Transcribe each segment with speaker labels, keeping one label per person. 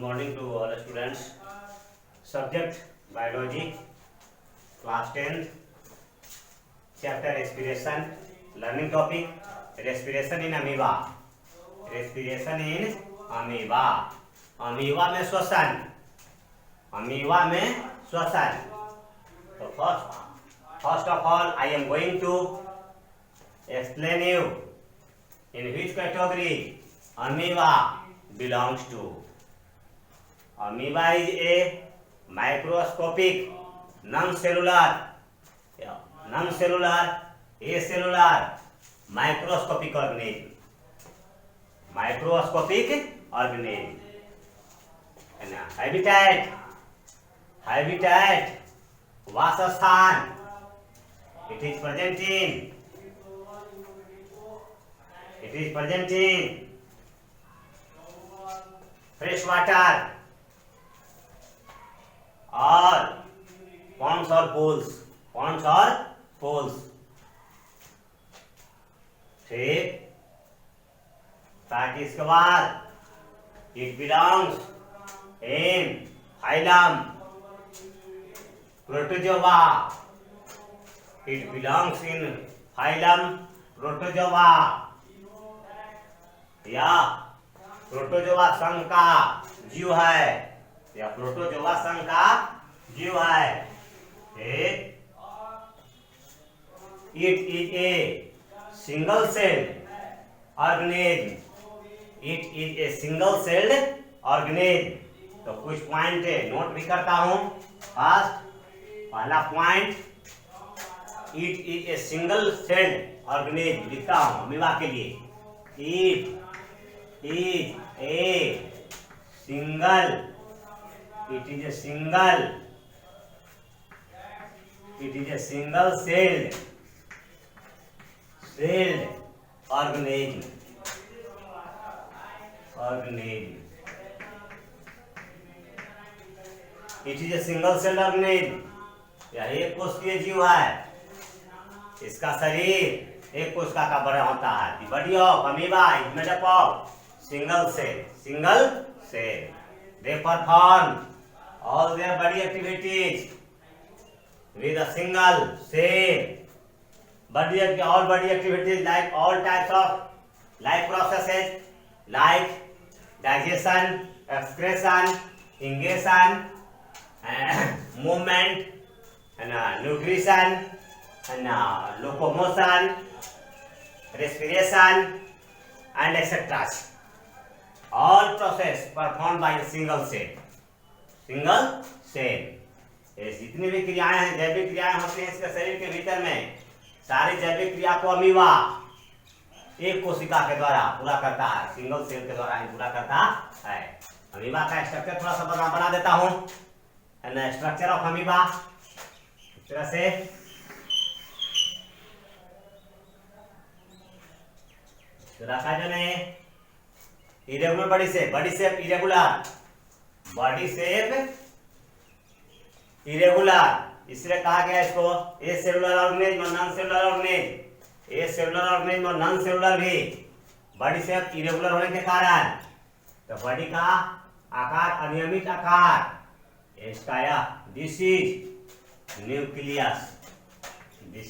Speaker 1: morning to all students. Subject biology, class 10th, chapter respiration. Learning topic respiration in amoeba. Respiration in amoeba. Amoeba में श्वसन. Amoeba में श्वसन. So first of all, I am going to explain you in which category amoeba belongs to. Amoeba is a microscopic, non-cellular, acellular, microscopic organism. Microscopic organism. And habitat, vasasthan. It is present in fresh water or ponds or pools. ठीक. ताकि इसके बाद it belongs in phylum Protozoa. It belongs in phylum Protozoa. या protozoa संघ का जीव है. या प्रोटोजोआ संघ का जीव है. It is a single celled organism. It is a single celled organism. तो कुछ पॉइंट नोट भी करता हूं. फर्स्ट, पहला point, it is a single celled organism लिखता हूं अमीबा के लिए. It is a single celled organism. It is a single celled organism. यह एक कोशिकीय जीव है. इसका शरीर एक कोशिका का बना होता है. The body of amoeba is made up of single cell. They perform all their body activities with a single cell. All body activities like all types of life processes like digestion, excretion, ingestion, movement, and nutrition, and locomotion, respiration, and etc. All process performed by a single cell. ये जितनी भी क्रियाएं हैं, जैविक क्रियाएं होती हैं इसके शरीर के भीतर में, सारी जैविक क्रिया को अमीबा एक कोशिका के द्वारा पूरा करता है. सिंगल सेल के द्वारा ही पूरा करता है. अमीबा का स्ट्रक्चर थोड़ा सा बना देता हूं. स्ट्रक्चर ऑफ अमीबा इस तरह से रखा जाने. Irregular body shape irregular. इसलिए कहा गया इसको ए सेलुलर ऑर्गेनिज्म और नॉन सेलुलर ऑर्गेनिज्म. ए सेलुलर ऑर्गेनिज्म और नॉन सेलुलर भी बॉडी शेप इरेगुलर होने के कारण तो बॉडी का आकार अनियमित आकार. इसका यह this is nucleus. This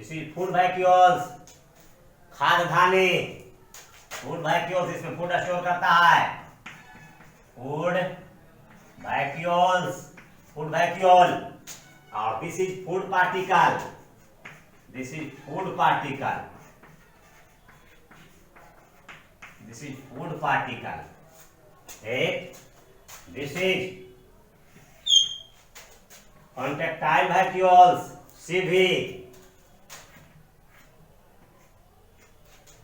Speaker 1: is food vacuoles. खाद्यधानी. फूड वैक्यूल्स इसमें फूड स्टोर करता है. Food vacuole. और this is food particle. This is food particle. This is contractile vacuoles. CV.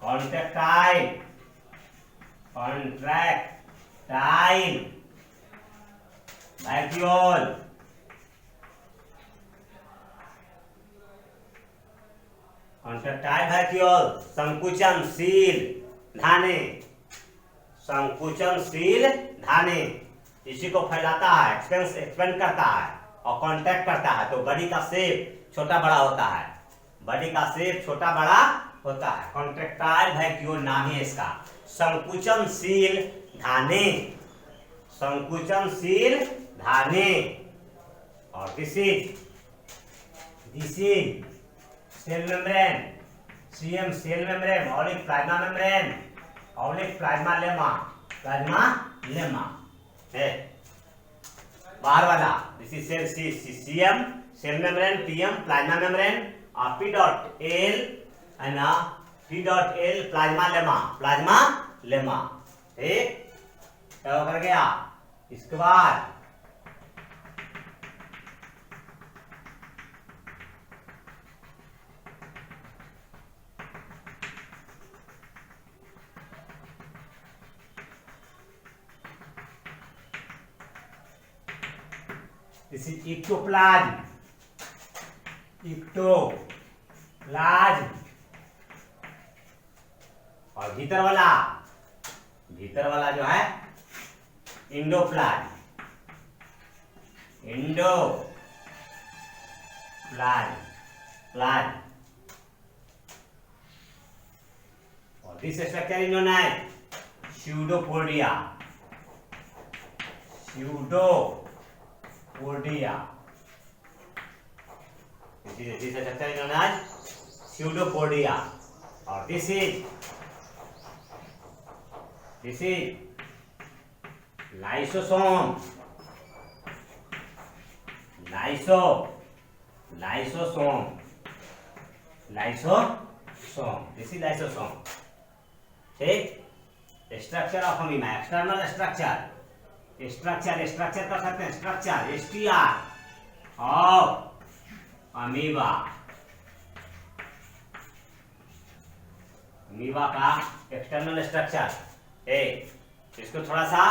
Speaker 1: Contractile vacuole. Contractile vacuole. संकुचनशील धाने. संकुचनशील धाने इसी को फैलाता है, एक्सपेंड करता है और कांटेक्ट करता है तो बॉडी का शेप छोटा बड़ा होता है, बॉडी का शेप छोटा बड़ा होता है। कॉन्ट्रेक्टाइल वैक्यूल नाम है इसका। संकुचनशील धाने, संकुचनशील धाने। और this is cell membrane, CM cell membrane, ऑलिक प्लाज्मा मेम्ब्रेन, ऑलिक प्लाज्मा लेमा, प्लाज्मा लेमा है बाहर वाला। This is cell CM cell membrane, PM plasma membrane, और पी डॉट एल है ना, P dot L plasmalemma, plasmalemma. ठीक, क्या कर गया। इसके बाद दिस इज इक्टोप्लाज्म, इक्टोप्लाज्म। और भीतर वाला जो है इंडोप्लाज्म, प्लाज्म। और this structure is known as pseudopodia, This is structure known as pseudopodia. और this is lysosome, lysosome. This is lysosome. ठीक, structure of amoeba, external structure कर सकते हैं, structure STR of amoeba, amoeba का external structure है। इसको थोड़ा सा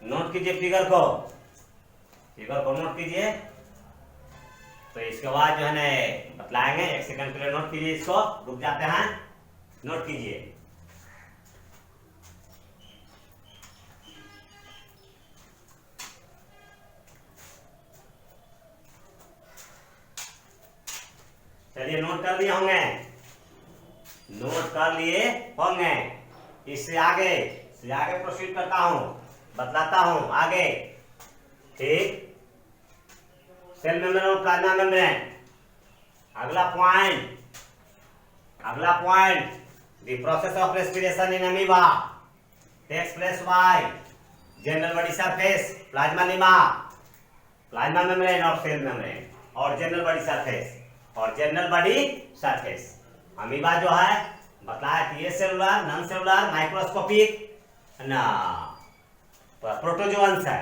Speaker 1: नोट कीजिए, फिगर को नोट कीजिए। तो इसके बाद जो है ना बतलाएंगे, 1 सेकंड के लिए नोट कीजिए, इसको रुक जाते हैं, नोट कीजिए। चलिए नोट कर लिए होंगे। इससे आगे प्रोसीड करता हूं, बतलाता हूं आगे। ठीक, सेल मेम्ब्रेन और प्लाज्मा मेम्ब्रेन। अगला point the process of respiration in amoeba takes place by general body surface, plasmalemma, plasma membrane और सेल मेम्ब्रेन, और जनरल बॉडी सरफेस। अमीबा जो है बताया कि ये सेलुलर, नॉन सेलुलर, माइक्रोस्कोपिक ना प्रोटोजोअन्स है।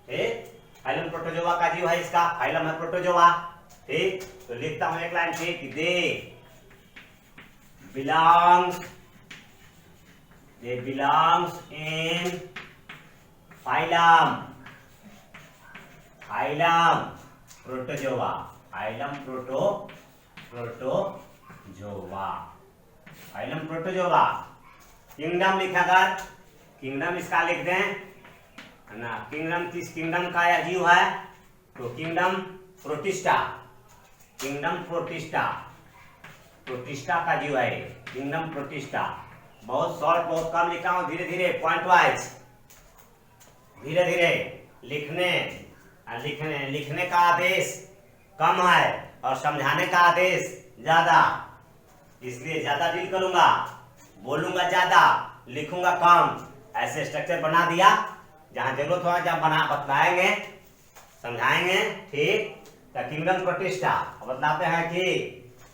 Speaker 1: ठीक, फाइलम प्रोटोजोआ का जीव है, इसका फाइलम है प्रोटोजोआ। ठीक, तो लिखता हूं एक लाइन ठीक, they belongs in phylum protozoa, kingdom लिखाकर, किंगडम इसका लिख दें ना। किंगडम किस किंगडम का यह जीव है, तो किंगडम प्रोटिस्टा का जीव है, किंगडम प्रोटिस्टा। बहुत शॉर्ट, बहुत कम लिखा हूं, धीरे धीरे पॉइंट वाइज, धीरे धीरे लिखने का आदेश कम है और समझाने का आदेश ज्यादा, इसलिए ज्यादा डील करूंगा, बोलूंगा ज्यादा, लिखूंगा कम। ऐसे स्ट्रक्चर बना दिया, जहां जरूरत हो जहां बतलाएंगे, समझाएंगे। ठीक, तो किंगडम प्रोटिस्टा बतलाते हैं कि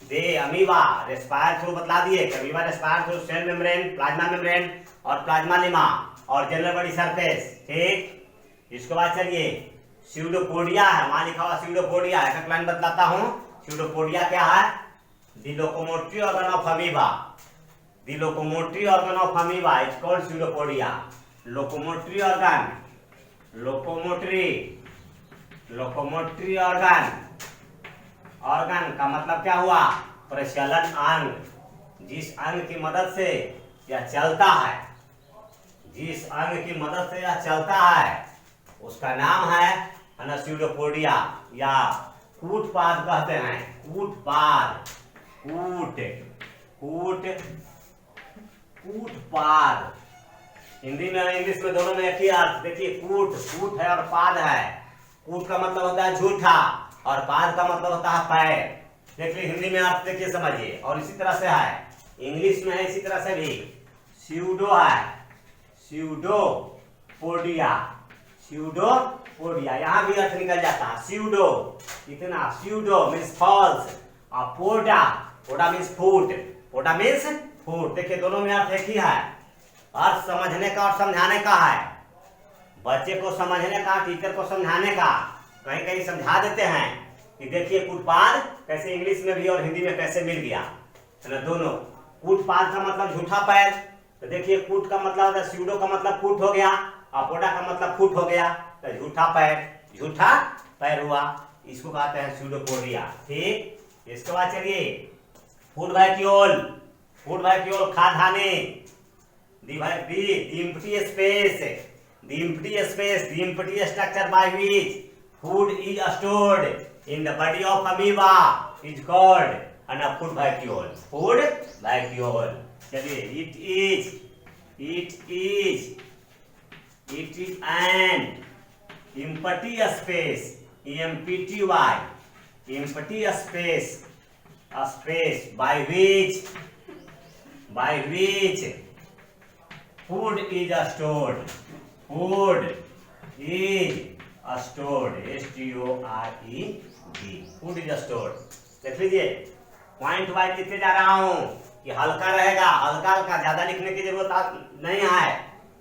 Speaker 1: दे अमीबा रेस्पायर थ्रू, बतला दिए amoeba respire through cell membrane, plasma membrane और प्लाज्मा लेमा और जनरल बॉडी सरफेस। ठीक, इसके बाद चलिए स्यूडोपोडिया है, वहां लिखा हुआ स्यूडोपोडिया है, एक लाइन बतलाता हूं। स्यूडोपोडिया क्या है, the locomotory organ of amoeba, the locomotory organ of amoeba is called pseudopodia. Locomotory organ का मतलब क्या हुआ, प्रचलन अंग, जिस अंग की मदद से यह चलता है, जिस अंग की मदद से यह चलता है उसका नाम है है ना, स्यूडोपोडिया या कूटपाद कहते हैं, कूटपाद, कूटपाद। हिंदी में और इंग्लिश में दोनों में एक ही अर्थ। देखिए कूट है और पाद है। कूट का मतलब होता है झूठा और पाद का मतलब होता है पैर। देखिए हिंदी में अर्थ देखिए समझिए। और इसी तरह से है इंग्लिश में है, इसी तरह से भी स्यूडो है, स्यूडोपोडिया, यहाँ भी अर्थ निकल जाता है स्यूडो, इतना स्यूडो मीन्स फॉल्स और पोडा मीन्स फूट, देखिए दोनों में अर्थ एक ही है। अर्थ समझने का और समझाने का है, बच्चे को समझने का, टीचर को समझाने का। कहीं कहीं समझा देते हैं कि देखिए कूटपाद कैसे इंग्लिश में भी और हिंदी में कैसे मिल गया, है ना। दोनों कूटपाद का मतलब झूठा पैर, तो देखिए कूट का मतलब होता है, स्यूडो का मतलब फूट हो गया और पोडा का मतलब फूट हो गया, तो झूठा पैर हुआ, इसको कहते हैं स्यूडोपोडिया। ठीक, इसके बाद चलिए फूड वैक्यूल खाद्यान्ने, the empty structure by which food is stored in the body of amoeba is called a food vacuole. चलिए it is an empty space, empty space, a space by which food is stored, stored, food is stored। देख लीजिए point wise लिखते जा रहा हूं कि हल्का रहेगा, हल्का ज्यादा लिखने की जरूरत नहीं है,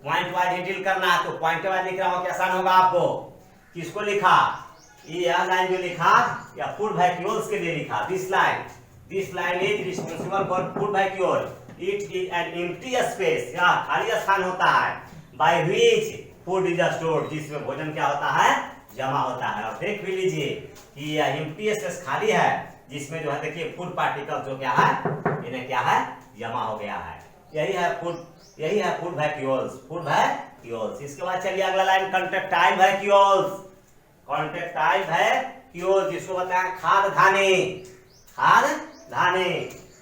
Speaker 1: पॉइंट वाइज हैंडल करना है। तो पॉइंट वाइज लिख रहा हूं कि आसान होगा आपको। किसको लिखा, ये लाइन जो लिखा या फूड वैक्यूल्स के लिए लिखा। This line is responsible for food vacuole. It is an empty space, या खाली स्थान होता है, by which food is stored, जिसमें भोजन क्या होता है, जमा होता है। और देख भी लीजिए कि यह एम्प्टी स्पेस खाली है, जिसमें जो है देखिए फूड पार्टिकल जो क्या है, इन्हें क्या है, जमा हो गया है। यही है फूड वैक्यूल्स। इसके बाद चलिए अगला लाइन कॉन्ट्रैक्टाइल वैक्यूल्स, जिसको बताया खाद्यान्ने।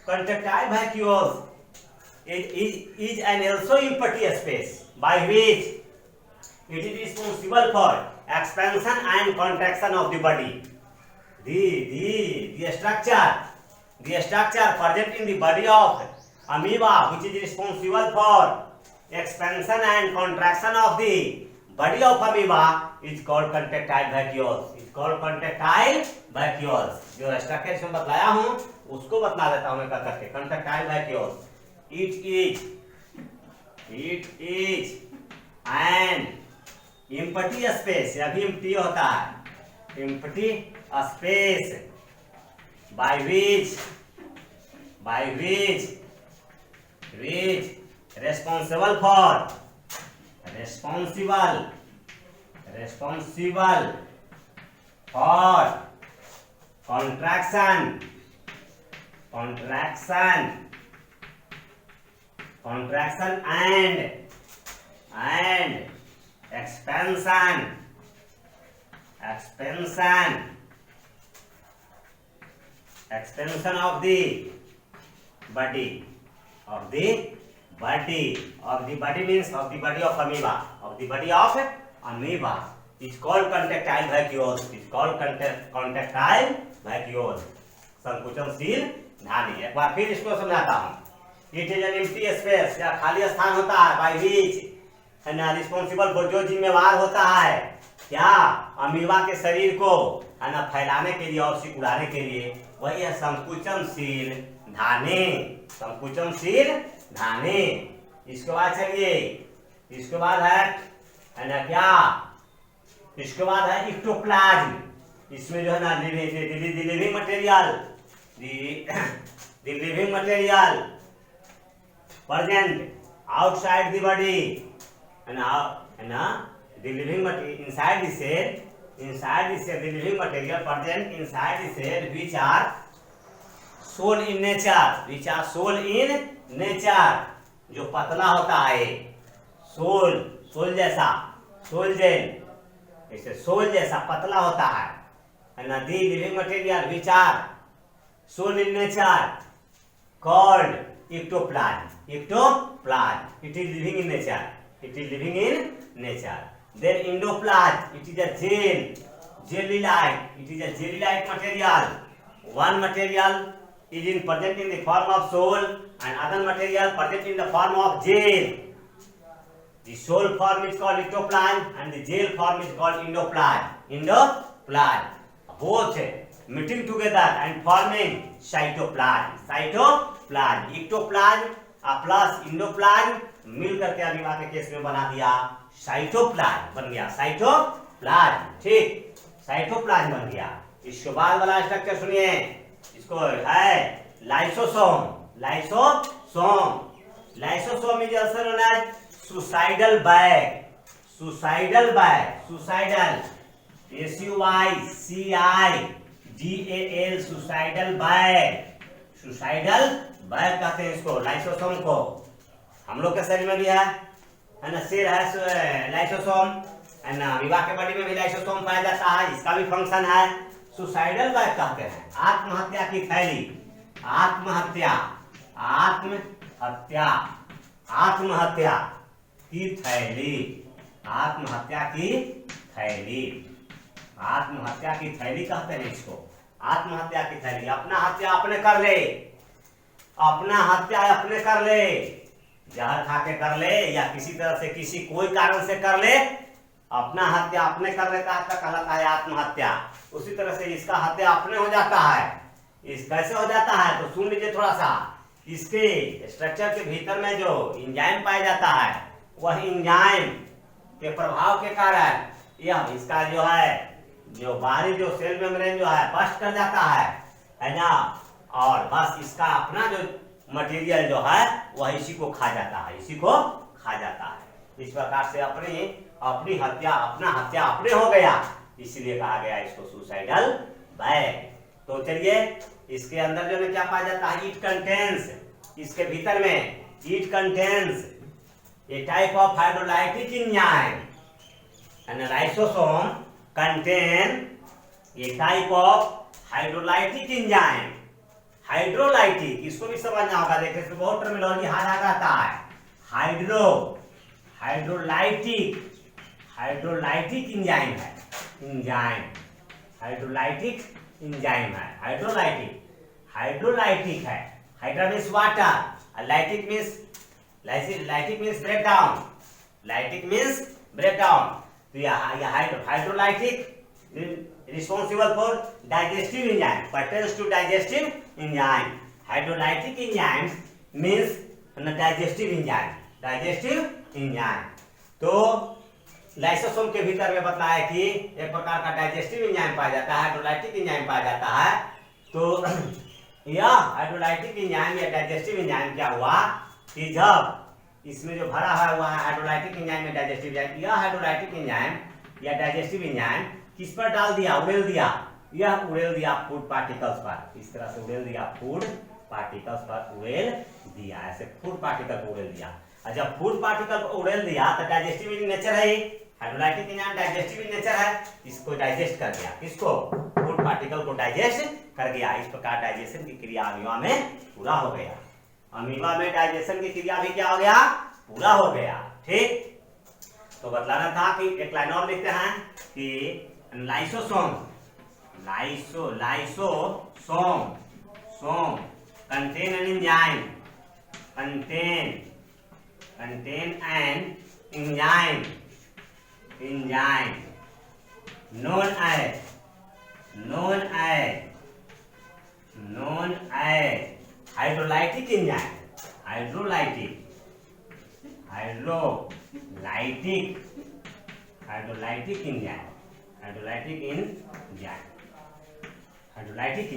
Speaker 1: Contractile vacuoles is an also empty space by which it is responsible for expansion and contraction of the body. The structure present in the body of amoeba which is responsible for expansion and contraction of the body of amoeba is called contractile vacuoles। जो structure इसमें बतलाया हूं उसको बतला देता हूं मैं करके। contractile vacuoles, it is an empty space, यह भी empty होता है, empty space by which responsible for contraction and expansion of the body means of the body of amoeba, is called contractile vacuole, संकुचनशील नाली। एक बार फिर इसको समझाता हूँ। It is an empty space, या खाली स्थान होता है, बाय व्हिच है ना, रिस्पांसिबल फॉर, जो जिम्मेवार होता है क्या, अमीबा के शरीर को है ना फैलाने के लिए और सिकुड़ाने के लिए, वही है संकुचनशील धाने। इसके बाद चलिए, इसके बाद है ना क्या, इसके बाद है इक्टोप्लाज्म। इसमें जो है ना living material present outside the body and the living material inside the cell, the living material present inside the cell which are shown in nature, जो पतला होता है, सोल जैसा, सोल जेल, ऐसे सोल जैसा पतला होता है ना। The living material which are sol in nature called ectoplasm. Ectoplasm. It is living in nature. It is living in nature. Then endoplasm. It is a gel, jelly-like. It is a jelly-like material. One material is present in the form of soul, and other material present in the form of gel. The soul form is called ectoplasm, and the gel form is called endoplasm. Endoplasm. Both meeting together and forming cytoplasm. Cytoplasm. Ectoplasm plus endoplasm मिल करके amoeba के case में बना दिया cytoplasm बन गया। Cytoplasm, ठीक, cytoplasm बन गया। इसके बाद वाला स्ट्रक्चर सुनिए, इसको है lysosome. Lysosome, lysosome is also known as suicidal bag. Suicidal bag, suicidal, SUICIDAL, suicidal bag. Suicidal bag कहते हैं इसको, लाइसोसोम को। हम लोग के शरीर में भी है ना, सिर है लाइसोसोम, है ना, अमीबा के बॉडी में भी लाइसोसोम पाया जाता है, इसका भी फंक्शन है। सुसाइडल बैग कहते हैं आत्महत्या की थैली। आत्महत्या, आत्महत्या, आत्महत्या की थैली, आत्महत्या की थैली, आत्महत्या की थैली कहते हैं इसको। आत्महत्या की थैली, अपना हत्या अपने कर ले, अपना हत्या अपने कर ले, जहर खा के कर ले या किसी तरह से किसी कोई कारण से कर ले, अपना हत्या अपने कर लेता है, कहलाता है आत्महत्या। उसी तरह से इसका हत्या अपने हो जाता है। इस कैसे हो जाता है तो सुन लीजिए थोड़ा सा। इसके स्ट्रक्चर के भीतर में जो एंजाइम पाया जाता है, वह एंजाइम के प्रभाव के कारण यह इसका जो है जो बाहरी जो सेल मेम्ब्रेन जो है बस्ट कर जाता है ना, और बस इसका अपना जो मटेरियल जो है वह इसी को खा जाता है, इसी को खा जाता है। इस प्रकार से अपनी हत्या, अपना हत्या अपने हो गया, इसलिए कहा गया इसको सुसाइडल बैग। तो चलिए, इसके अंदर जो है क्या पाया जाता है, इट कंटेन्स, इसके भीतर में it contains A type of hydrolytic enzyme, and lysosome contain a type of hydrolytic enzyme. Hydrolytic, इसको भी समझना होगा, देखिए इसमें बहुत टर्मिनोलॉजी हाथ आता है। हाइड्रोलाइटिक, हाइड्रोलाइटिक एंजाइम है, एंजाइम हाइड्रोलाइटिक एंजाइम है। हाइड्रोलाइटिक है। Hydra means water, lytic means break down, lytic means break down. तो यह hydrolytic responsible for digestive enzyme, pertains to digestive enzyme. Hydrolytic enzyme means digestive enzyme, digestive enzyme. तो lysosome के भीतर में बताया कि एक प्रकार का डाइजेस्टिव एंजाइम पाया जाता है, हाइड्रोलाइटिक एंजाइम पाया जाता है। तो यह हाइड्रोलाइटिक एंजाइम या डाइजेस्टिव एंजाइम क्या हुआ कि जब इसमें जो भरा हुआ है हाइड्रोलाइटिक एंजाइम में डाइजेस्टिव एंजाइम, यह हाइड्रोलाइटिक एंजाइम या डाइजेस्टिव एंजाइम किस पर डाल दिया, उड़ेल दिया, यह उड़ेल दिया फूड पार्टिकल्स पर। इस तरह से उड़ेल दिया फूड पार्टिकल्स पर, उड़ेल दिया, ऐसे फूड पार्टिकल को उड़ेल दिया। और जब फूड पार्टिकल को उड़ेल दिया तो डाइजेस्टिव नेचर है, हाइड्रोलाइटिक एंजाइम डाइजेस्टिव नेचर है, इसको डाइजेस्ट कर दिया, किसको, फूड पार्टिकल को डाइजेस्ट कर दिया। इस प्रकार डाइजेशन की क्रिया अमीबा में पूरा हो गया। अमीबा में डाइजेशन की क्रिया भी क्या हो गया, पूरा हो गया। ठीक, तो बतलाना था कि एक लाइन और लिखते हैं कि lysosome, some contain an enzyme, contain an enzyme known as hydrolytic enzyme, hydrolytic enzyme, Hydrolytic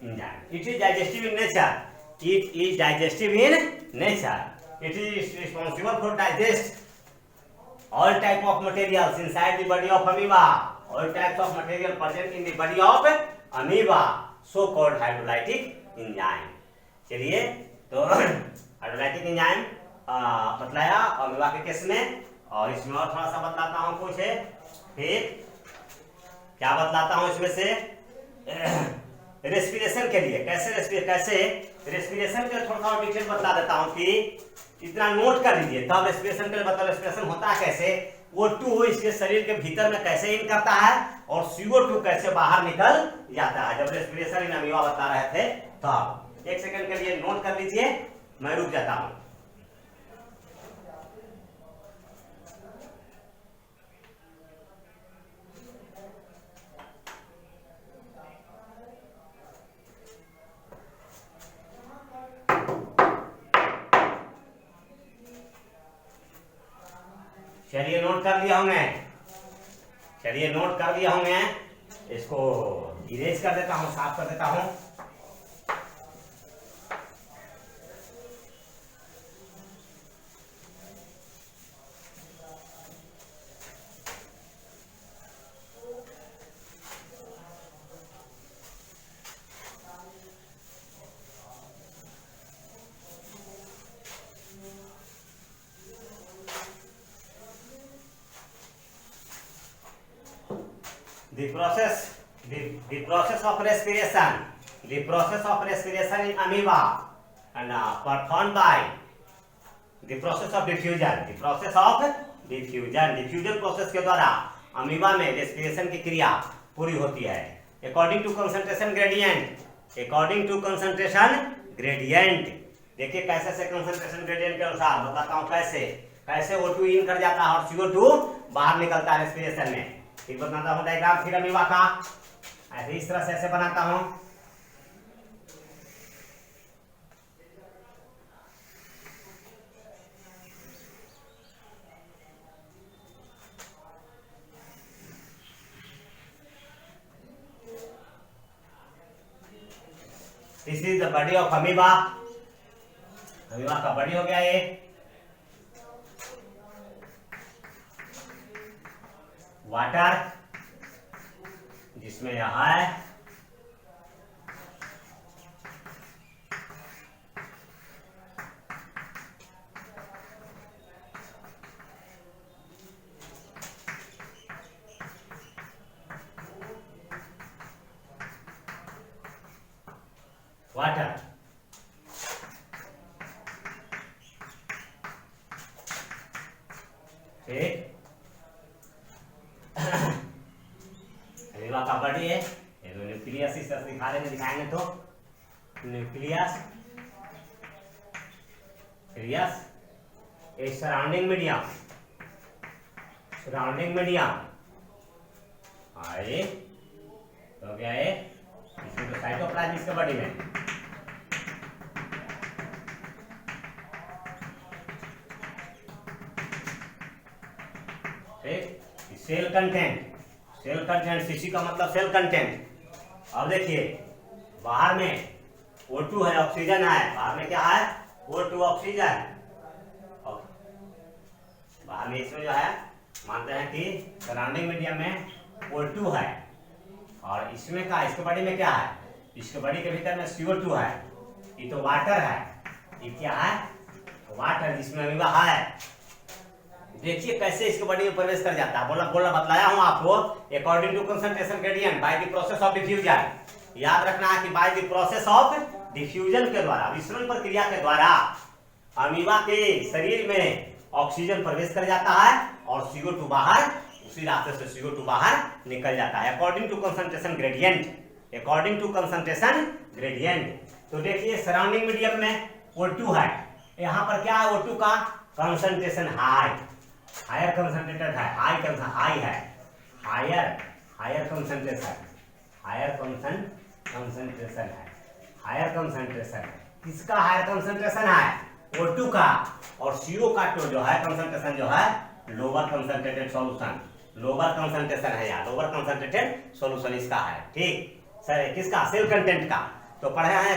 Speaker 1: enzyme. It is digestive in nature. It is responsible for digest all type of materials inside the body of amoeba. All types of material present in the body of amoeba, so called hydrolytic enzyme. चलिए, तो hydrolytic enzyme बतलाया amoeba के case में, और इसमें और थोड़ा सा बतलाता हूँ कुछ है। फिर क्या बतलाता हूं इसमें से रेस्पिरेशन के लिए कैसे रेस्पिरेशन के थोड़ा सा डिटेल बता देता हूं कि इतना नोट कर लीजिए तब रेस्पिरेशन के लिए बता। रेस्पिरेशन होता है कैसे, O2 इसके शरीर के भीतर में कैसे इन करता है और CO2 कैसे बाहर निकल जाता है। जब रेस्पिरेशन इन अमीबा बता रहे थे तब 1 सेकंड के लिए नोट कर लीजिए, मैं रुक जाता हूं। चलिए नोट कर लिया होंगे, इसको इरेज कर देता हूं, साफ कर देता हूं। The process of respiration in amoeba and performed by the process of diffusion process के द्वारा अमीबा में रेस्पिरेशन की क्रिया पूरी होती है। अकॉर्डिंग टू कंसंट्रेशन ग्रेडियंट, देखिए कैसे से कंसंट्रेशन ग्रेडियंट के अनुसार बताता हूँ कैसे O2 इन कर जाता है और CO2 बाहर निकलता है रेस्पिरेशन में। ठीक बताता हूँ डायग्राम फिर अमीबा का, ऐसे इस तरह से ऐसे बनाता हूं। This is the body of amoeba. Amoeba का बॉडी हो गया ये। वाटर जिसमें यह है वाटर, ठीक। अमीबा का बॉडी है, ये तो न्यूक्लियस इस तरह दिखाएंगे तो न्यूक्लियस ए सराउंडिंग मीडियम आए तो क्या है, इसमें तो साइटोप्लाज्म इसके बॉडी में, ठीक। सेल कंटेंट सीसी का मतलब सेल कंटेंट। अब देखिए बाहर में O2 है, ऑक्सीजन है, बाहर में क्या है O2 ऑक्सीजन, बाहर में इसमें जो है मानते हैं कि सराउंडिंग मीडियम में O2 है और इसमें क्या, इसके बॉडी में क्या है, इसके बॉडी के भीतर में CO2 है, ये तो वाटर है, ये क्या है वाटर जिसमें अमीबा है। देखिए कैसे इसके बॉडी में प्रवेश कर जाता है, बोला बतलाया हूं आपको। According to concentration gradient by the process of diffusion, याद रखना है कि by the process of diffusion के द्वारा, विसरण प्रक्रिया के द्वारा अमीबा के शरीर में ऑक्सीजन प्रवेश कर जाता है और CO2 बाहर, उसी रास्ते से CO2 बाहर निकल जाता है अकॉर्डिंग टू कंसंट्रेशन ग्रेडियंट। तो देखिए सराउंडिंग मीडियम में O2 है, यहाँ पर क्या है O2 का कंसंट्रेशन हायर कंसंट्रेटेड है, हायर कंसंट्रेशन किसका हायर कंसंट्रेशन है O2 का, और CO का तो जो है कंसंट्रेशन जो है लोअर कंसंट्रेटेड सॉल्यूशन है, या लोअर कंसंट्रेटेड सॉल्यूशन इसका है, ठीक सर। किसका, सेल कंटेंट का। तो पढ़े हैं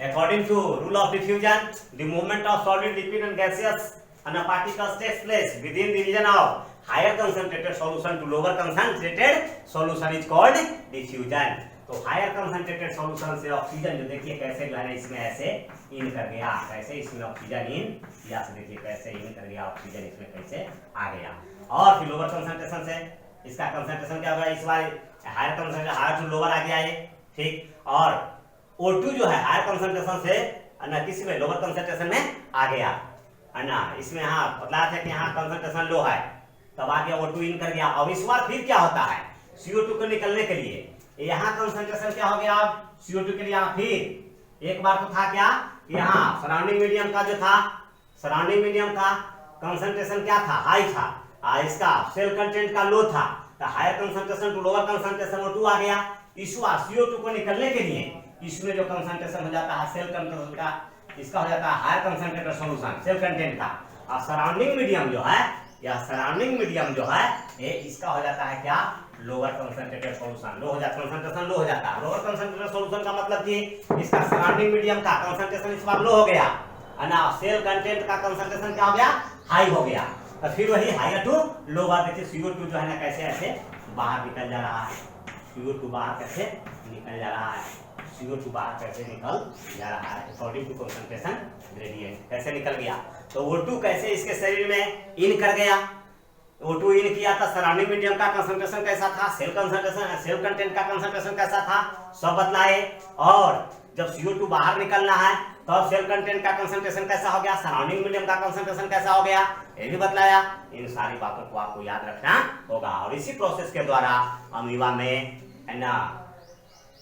Speaker 1: according to rule of diffusion, the movement of solid, liquid and gaseous particles takes place within the region of higher concentrated solution to lower concentrated solution is called diffusion। तो higher concentrated solution से oxygen जो देखिए कैसे जो है ना इसमें ऐसे इन कर गया, कैसे इसमें ऑक्सीजन इन या से देखिए कैसे इन कर गया, ऑक्सीजन इसमें कैसे आ गया। और फिर लोअर कंसंट्रेशन से इसका कंसंट्रेशन क्या होगा, इस बार higher concentration higher to lower आ गया ये, ठीक। और O2 जो है हायर कंसंट्रेशन से ना किसी में लोअर कंसंट्रेशन में आ गया है ना, इसमें हाँ बतलाया था कि यहाँ कंसंट्रेशन लो है, तब आ गया O2 इन कर गया। अब इस बार फिर क्या होता है, CO2 को निकलने के लिए यहाँ कंसंट्रेशन क्या हो गया, अब CO2 के लिए फिर एक बार तो था क्या, यहाँ सराउंडिंग मीडियम का जो था, सराउंडिंग मीडियम का कंसंट्रेशन क्या था, हाई था, इसका सेल कंटेंट का लो था, तो higher concentration to lower concentration O2 आ गया। इस बार CO2 को निकलने के लिए इसमें जो कंसंट्रेशन हो जाता है सेल कंटेंट का, इसका हो जाता है higher concentrated solution cell content का, और सराउंडिंग मीडियम जो है, या सराउंडिंग मीडियम जो है ये इसका हो जाता है क्या, लोअर कंसंट्रेटेड सॉल्यूशन, लो हो जाता है, कंसंट्रेशन लो हो जाता है। लोअर कंसंट्रेटेड सॉल्यूशन का मतलब कि इसका सराउंडिंग मीडियम का कंसंट्रेशन इस बार लो हो गया है ना, सेल कंटेंट का कंसंट्रेशन क्या हो गया, हाई हो गया। तो फिर वही हायर टू लोअर, देखिए CO2 जो है ना कैसे ऐसे बाहर निकल जा रहा है, CO2 बाहर कैसे निकल जा रहा है, CO2 बाहर कैसे निकल जा रहा है अकॉर्डिंग टू कंसंट्रेशन ग्रेडियंट, कैसे निकल गया। तो O2 कैसे इसके शरीर में इन कर गया, O2 इन किया था, सराउंडिंग मीडियम का कंसंट्रेशन कैसा था, सेल कंसंट्रेशन सेल कंटेंट का कंसंट्रेशन कैसा था, सब बतलाए। और जब CO2 बाहर निकलना है तब सेल कंटेंट का कंसंट्रेशन कैसा हो गया, सराउंडिंग मीडियम का कंसंट्रेशन कैसा हो गया, ये भी बतलाया। इन सारी बातों को आपको याद रखना होगा, और इसी प्रोसेस के द्वारा अमीबा में है ना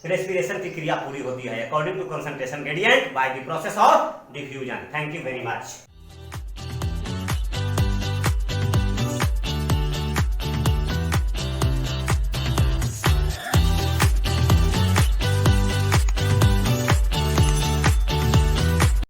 Speaker 1: रेस्पिरेशन की क्रिया पूरी होती है according to concentration gradient by the process of diffusion. Thank you very much.